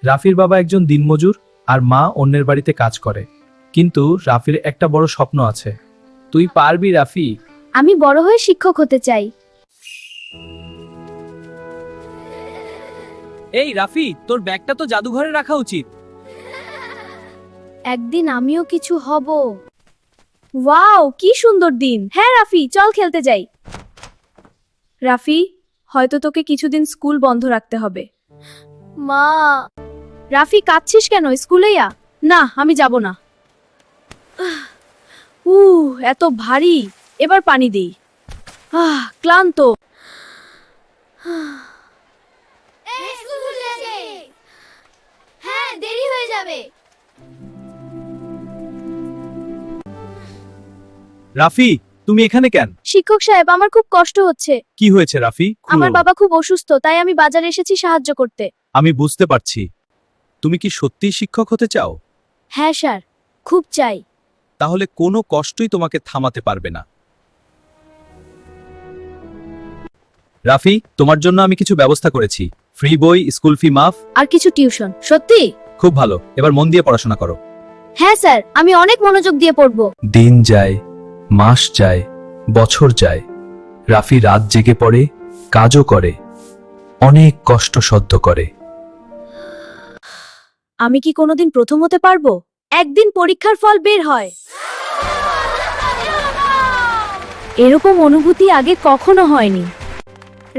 রাফির বাবা একজন দিনমজুর আর মা অন্যের বাড়িতে কাজ করে, কিন্তু রাফির একটা বড় স্বপ্ন আছে। তুই পারবি রাফি। আমি বড় হয়ে শিক্ষক হতে চাই। এই রাফি, তোর ব্যাগটা তো জাদুঘরে রাখা উচিত। একদিন আমিও কিছু হব। ওয়াও, কি সুন্দর দিন। হ্যাঁ রাফি, চল খেলতে যাই। রাফি, হয়তো তোকে কিছুদিন স্কুল বন্ধ রাখতে হবে। মা। রাফি, কাঁদছিস কেন? স্কুলেই আ। না, আমি যাব না। এত ভারী। এবার পানি দিই। ক্লান্ত। হ্যাঁ, দেরি হয়ে যাবে। রাফি, তুমি এখানে কেন? শিক্ষক সাহেব, আমার খুব কষ্ট হচ্ছে। কি হয়েছে রাফি? আমার বাবা খুব অসুস্থ, তাই আমি বাজারে এসেছি সাহায্য করতে। আমি বুঝতে পারছি। তুমি কি সত্যিই শিক্ষক হতে চাও? হ্যাঁ স্যার, খুব চাই। তাহলে কোনো কষ্টই তোমাকে থামাতে পারবে না। রাফি, তোমার জন্য আমি কিছু ব্যবস্থা করেছি। ফ্রি বই, স্কুল ফি মাফ, আর কিছু টিউশন। সত্যি? খুব ভালো। এবার মন দিয়ে পড়াশোনা করো। হ্যাঁ স্যার, আমি অনেক মনোযোগ দিয়ে পড়ব। দিন যায়, মাস যায়, বছর যায়। রাফি রাত জেগে পড়ে, কাজও করে, অনেক কষ্ট সহ্য করে। আমি কি কোনোদিন প্রথম হতে পারবো? একদিন পরীক্ষার ফল বের হয়। এরকম অনুভূতি আগে কখনো হয়নি।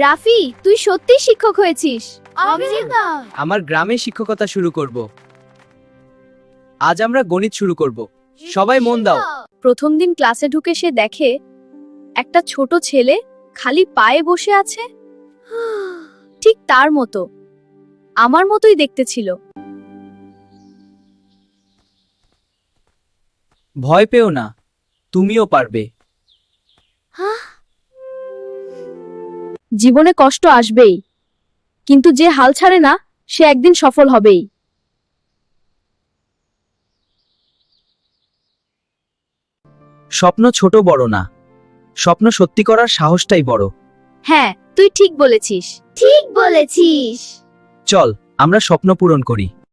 রাফি, তুই সত্যিই শিক্ষক হয়েছিস। আমার গ্রামে শিক্ষকতা শুরু করব। আজ আমরা গণিত শুরু করব। সবাই মন দাও। প্রথম দিন ক্লাসে ঢুকে সে দেখে একটা ছোট ছেলে খালি পায়ে বসে আছে। ঠিক তার মতো, আমার মতোই দেখতে ছিল। ভয় পেও না, তুমিও পারবে। জীবনে কষ্ট আসবেই, কিন্তু যে হাল ছাড়ে না সে একদিন সফল হবেই। স্বপ্ন ছোট বড় না, স্বপ্ন সত্যি করার সাহসটাই বড়। হ্যাঁ, তুই ঠিক বলেছিস। ঠিক বলেছিস। চল, আমরা স্বপ্ন পূরণ করি।